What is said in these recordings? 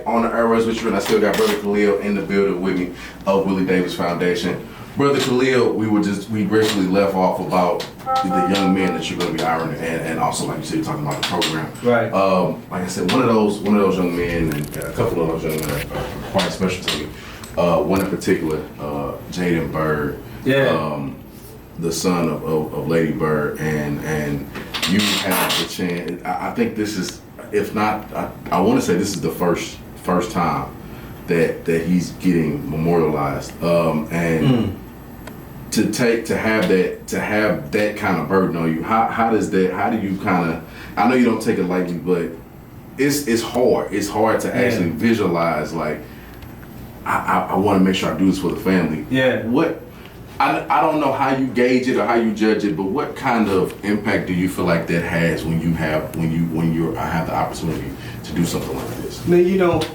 On the airways with you, and I still got Brother Khaleel in the building with me of Willie Davis Foundation. Brother Khaleel, we briefly left off about the young men that you're going to be hiring, and also, like you said, you're talking about the program. Right. Like I said, one of those young men, and a couple of those young men are quite special to me. One in particular, Jaden Bird. Yeah. The son of Lady Bird, and you have the chance. I think this is, if not, I want to say this is the first time that he's getting memorialized, and to have that kind of burden on you. How do you kind of? I know you don't take it lightly, but it's hard. It's hard to actually visualize. Like I want to make sure I do this for the family. Yeah. What? I don't know how you gauge it or how you judge it, but what kind of impact do you feel like that has when you have the opportunity to do something like this? Man,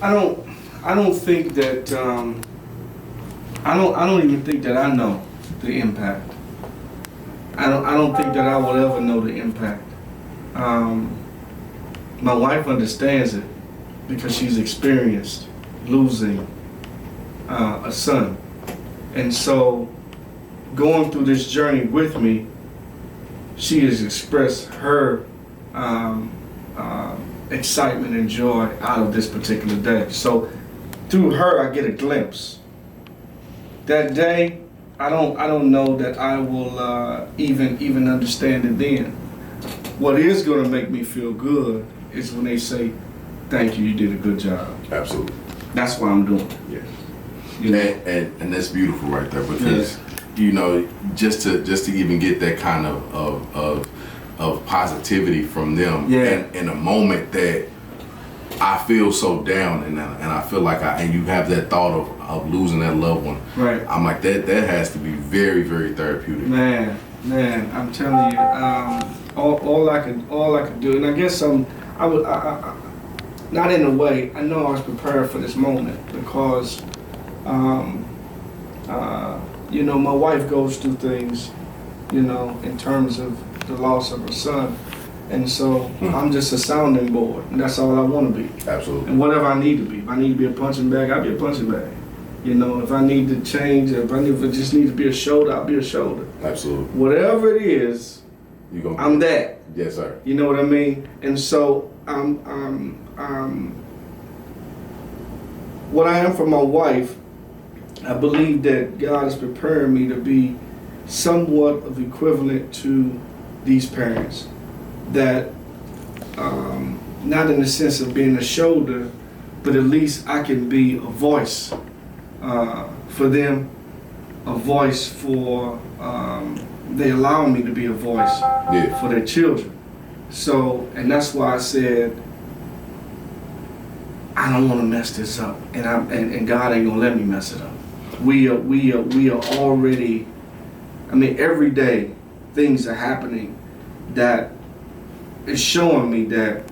I don't think that I don't even think that I know the impact. I don't think that I will ever know the impact. My wife understands it because she's experienced losing a son, and so going through this journey with me, she has expressed her excitement and joy out of this particular day. So through her, I get a glimpse. That day, I don't know that I will even understand it then. What is going to make me feel good is when they say, "Thank you, you did a good job." Absolutely. That's what I'm doing. Yeah. You know? And that's beautiful right there, because you know, just to even get that kind of positivity from them, and in a moment that I feel so down, and I feel like and you have that thought of losing that loved one. Right. I'm like, that has to be very, very therapeutic. Man, I'm telling you, all I could do, and I guess I would not in a way. I know I was prepared for this moment because, you know, my wife goes through things, you know, in terms of the loss of her son. And so I'm just a sounding board, and that's all I want to be. Absolutely. And whatever I need to be. If I need to be a punching bag, I'll be a punching bag. You know, if I need to change, if it just needs to be a shoulder, I'll be a shoulder. Absolutely. Whatever it is, I'm that. Yes, sir. You know what I mean? And so what I am for my wife, I believe that God is preparing me to be somewhat of equivalent to these parents. That, not in the sense of being a shoulder, but at least I can be a voice for them, a voice for, they allow me to be a voice for their children. So, and that's why I said, I don't want to mess this up, and God ain't gonna let me mess it up. We are already, I mean, every day things are happening that is showing me that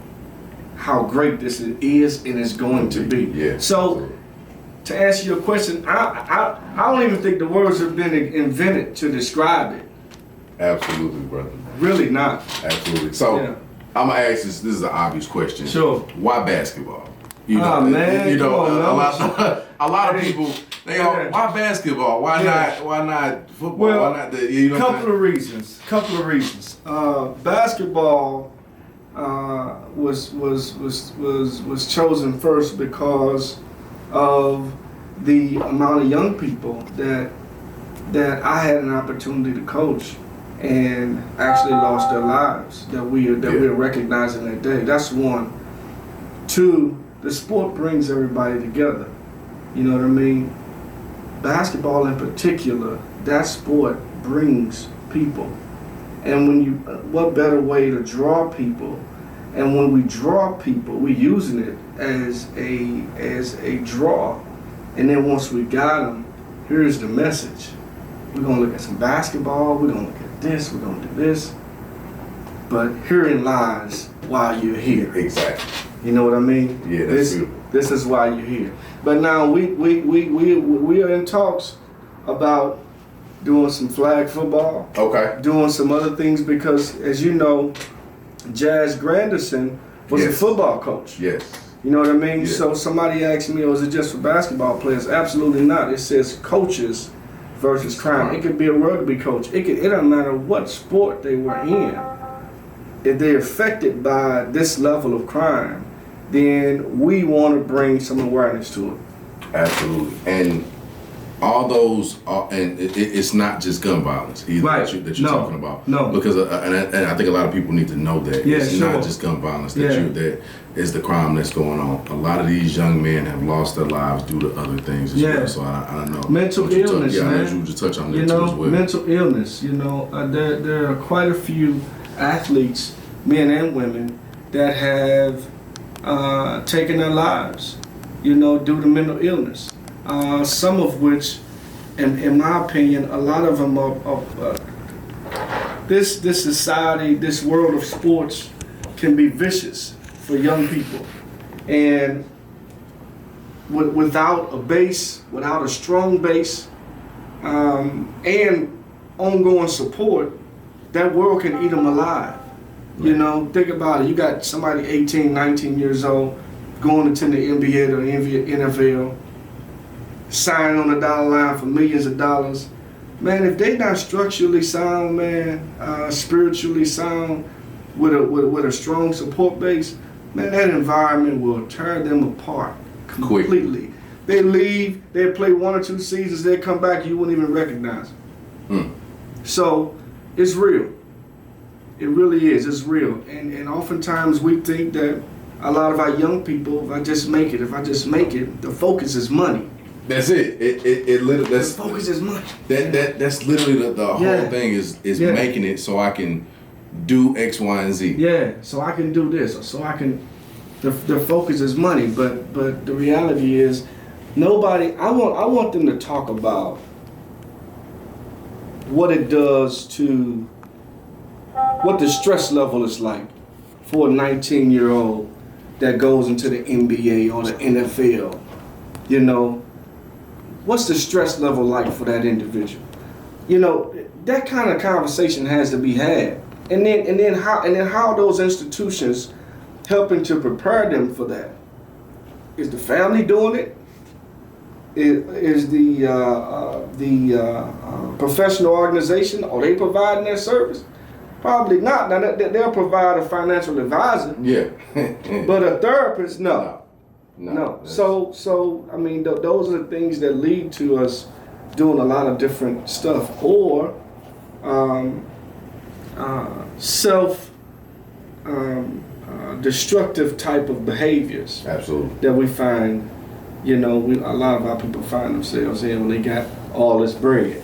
how great this is and is going to be. Yeah. So to answer your question, I don't even think the words have been invented to describe it. Absolutely, brother. Really not. Absolutely. So I'm gonna ask this. This is an obvious question. Sure. Why basketball? You know, oh man, you know, a lot of people they go, why basketball? Why not football? Well, why not the, you know? Couple of reasons. Basketball was chosen first because of the amount of young people that I had an opportunity to coach and actually lost their lives that we're recognizing that day. That's one. Two, the sport brings everybody together. You know what I mean? Basketball in particular, that sport brings people. And when you, what better way to draw people? And when we draw people, we're using it as a draw. And then once we got them, here's the message. We're gonna look at some basketball, we're gonna look at this, we're gonna do this. But herein lies why you're here. Exactly. You know what I mean? Yeah, that's beautiful. This is why you're here. But now we are in talks about doing some flag football. Okay. Doing some other things because, as you know, Jazz Granderson was a football coach. Yes. You know what I mean? Yeah. So somebody asked me, oh, is it just for basketball players? Absolutely not. It says coaches versus crime. It could be a rugby coach. It doesn't matter what sport they were in. If they're affected by this level of crime, then we want to bring some awareness to it. Absolutely. And all those, and it's not just gun violence either Right. that you're talking about. No. Because, and I think a lot of people need to know that it's not just gun violence that is the crime that's going on. A lot of these young men have lost their lives due to other things as well. So I don't know. Mental illness, man. I know you just touch on that too as well. Mental illness. There are quite a few athletes, men and women, that have taken their lives, due to mental illness. Some of which, in my opinion, a lot of them are this society, this world of sports can be vicious for young people. And without a base, without a strong base, and ongoing support, that world can eat them alive. Think about it. You got somebody 18, 19 years old going into the NBA or the NFL, signing on the dollar line for millions of dollars. Man, if they not structurally sound, man, spiritually sound, with a strong support base, man, that environment will tear them apart completely. Quick. They leave, they play 1 or 2 seasons, they come back, you wouldn't even recognize them. So it's real. It really is. It's real. And oftentimes we think that a lot of our young people, if I just make it, the focus is money. That's it. It literally. The focus is money. That's literally the whole thing is making it so I can do X, Y, and Z. Yeah. So I can do this, or so I can. The focus is money, but the reality is, nobody. I want them to talk about what it does to, what the stress level is like for a 19-year-old that goes into the NBA or the NFL. What's the stress level like for that individual? That kind of conversation has to be had. And then how those institutions helping to prepare them for that? Is the family doing it? Is the professional organization, are they providing their service? Probably not. Now they'll provide a financial advisor. Yeah. But a therapist, no. No. So I mean, those are the things that lead to us doing a lot of different stuff, or destructive type of behaviors. Absolutely. That we find, a lot of our people find themselves in when they got all this bread.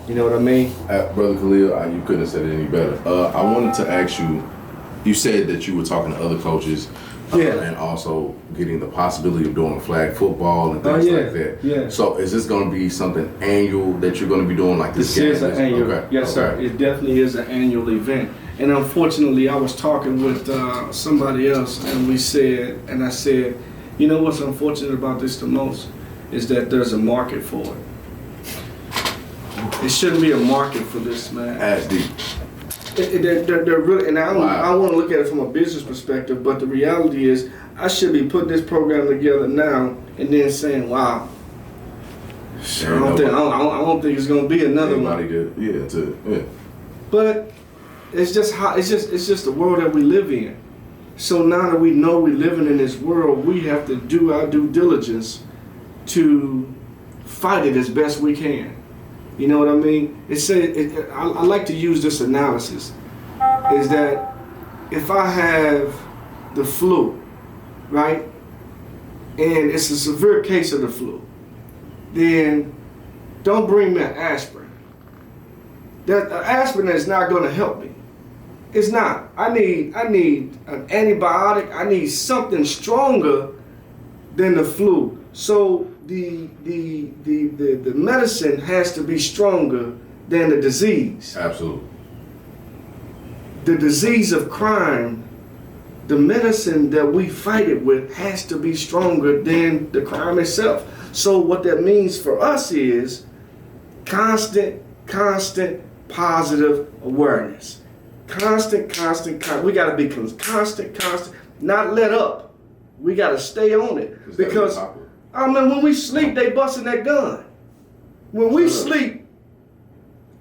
You know what I mean? Brother Khaleel, you couldn't have said it any better. I wanted to ask you, you said that you were talking to other coaches and also getting the possibility of doing flag football and things like that. Yeah. So is this going to be something annual that you're going to be doing like this? This is an annual. Okay. Yes, sir. It definitely is an annual event. And unfortunately, I was talking with somebody else, and I said, what's unfortunate about this the most is that there's a market for it. It shouldn't be a market for this, man. As deep. They're really, and I want to look at it from a business perspective, but the reality is I should be putting this program together now and then saying, wow, I don't think it's going to be another one. But it's just the world that we live in. So now that we know we're living in this world, we have to do our due diligence to fight it as best we can. You know what I mean? I like to use this analysis, is that if I have the flu, right, and it's a severe case of the flu, then don't bring me an aspirin. That aspirin is not going to help me. It's not. I need an antibiotic. I need something stronger than the flu. So the medicine has to be stronger than the disease. Absolutely. The disease of crime, the medicine that we fight it with has to be stronger than the crime itself. So what that means for us is constant positive awareness. Constant. We got to be constant, not let up. We gotta stay on it because I mean, when we sleep, they busting that gun. When we sleep,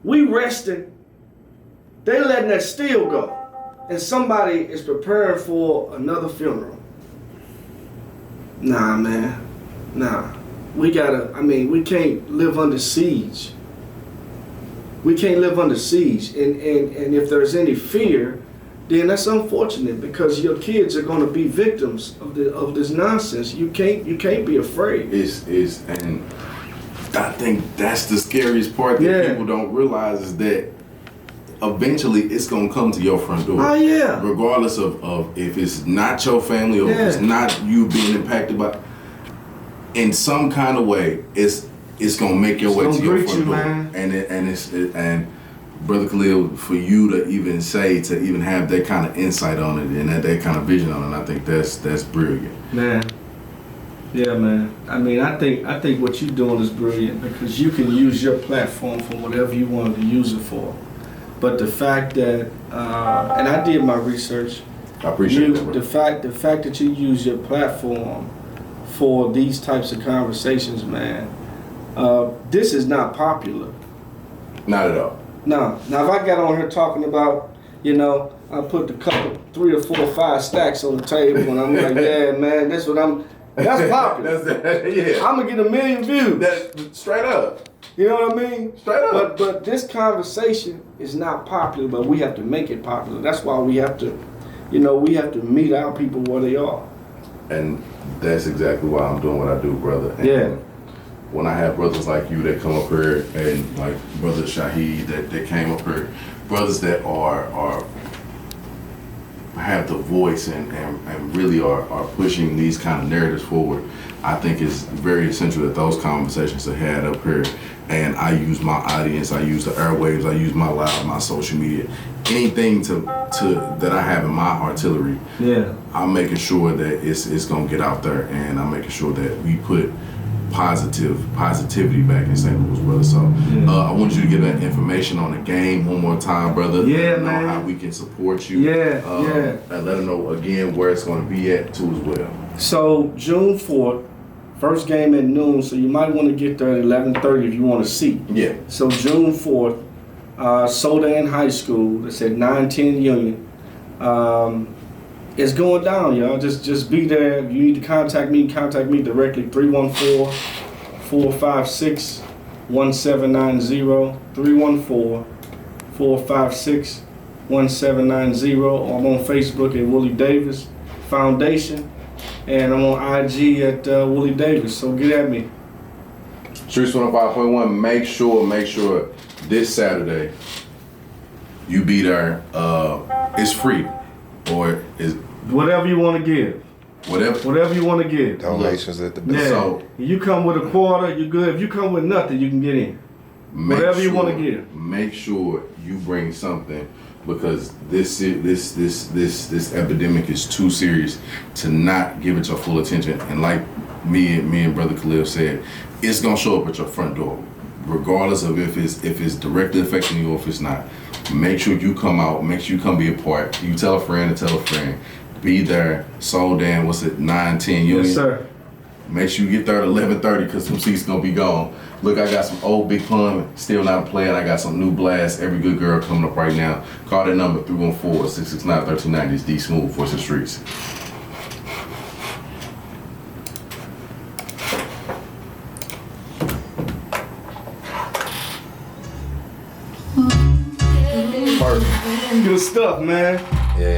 we resting. They letting that steel go, and somebody is preparing for another funeral. Nah, man, nah. We gotta. I mean, we can't live under siege. We can't live under siege, and if there's any fear, then that's unfortunate because your kids are going to be victims of this nonsense. You can't be afraid. And I think that's the scariest part that people don't realize is that eventually it's gonna come to your front door. Oh yeah. Regardless of if it's not your family or if it's not you being impacted by, in some kind of way, it's gonna make your way to your front door. Man. And Brother Khaleel, for you to even have that kind of insight on it and that kind of vision on it, I think that's brilliant. Man. Yeah, man. I mean, I think what you're doing is brilliant because you can use your platform for whatever you wanted to use it for. But the fact that, and I did my research. I appreciate that. The fact that you use your platform for these types of conversations, man. This is not popular. Not at all. No. Now, if I got on here talking about, I put the couple, 3 or 4 or 5 stacks on the table, and I'm like, yeah, man, that's popular. I'm gonna get 1 million views. That's straight up. You know what I mean? Straight up. But this conversation is not popular, but we have to make it popular. That's why we have to, we have to meet our people where they are. And that's exactly why I'm doing what I do, brother. And when I have brothers like you that come up here, and like Brother Shaheed that came up here, brothers that are have the voice and really are pushing these kind of narratives forward, I think it's very essential that those conversations are had up here. And I use my audience, I use the airwaves, I use my live, my social media, anything to that I have in my artillery. Yeah, I'm making sure that it's gonna get out there, and I'm making sure that we put positivity back in St. Louis, brother. So I want you to give that information on the game one more time, brother. Yeah, man. Man. How we can support you. And let them know again where it's going to be at too as well. So June 4th, first game at noon. So you might want to get there at 11:30 if you want to see. Yeah. So June 4th, Sodan High School. That's at 910 Union. It's going down, y'all. Just be there. If you need to contact me directly, 314-456-1790, 314-456-1790, or I'm on Facebook at Willie Davis Foundation, and I'm on IG at Willie Davis, so get at me. Streetz 105.1, make sure this Saturday you be there. It's free. Or is whatever you want to give. Whatever you want to give. Donations at the best. Yeah. So if you come with a quarter, you're good. If you come with nothing, you can get in. Whatever you want to give. Make sure you bring something, because this epidemic is too serious to not give it your full attention. And like me and Brother Khaleel said, it's gonna show up at your front door, regardless of if it's directly affecting you or if it's not. Make sure you come out. Make sure you come be a part. You tell a friend to tell a friend. Be there. Sodan, 910 Union? Yes, sir. Make sure you get there at 11:30 because some seats gonna be gone. Look, I got some old Big Pun still not playing. I got some new blast. Every good girl coming up right now. Call that number 314-669-1390. It's Dsmoovee for the Streetz. Good stuff, man.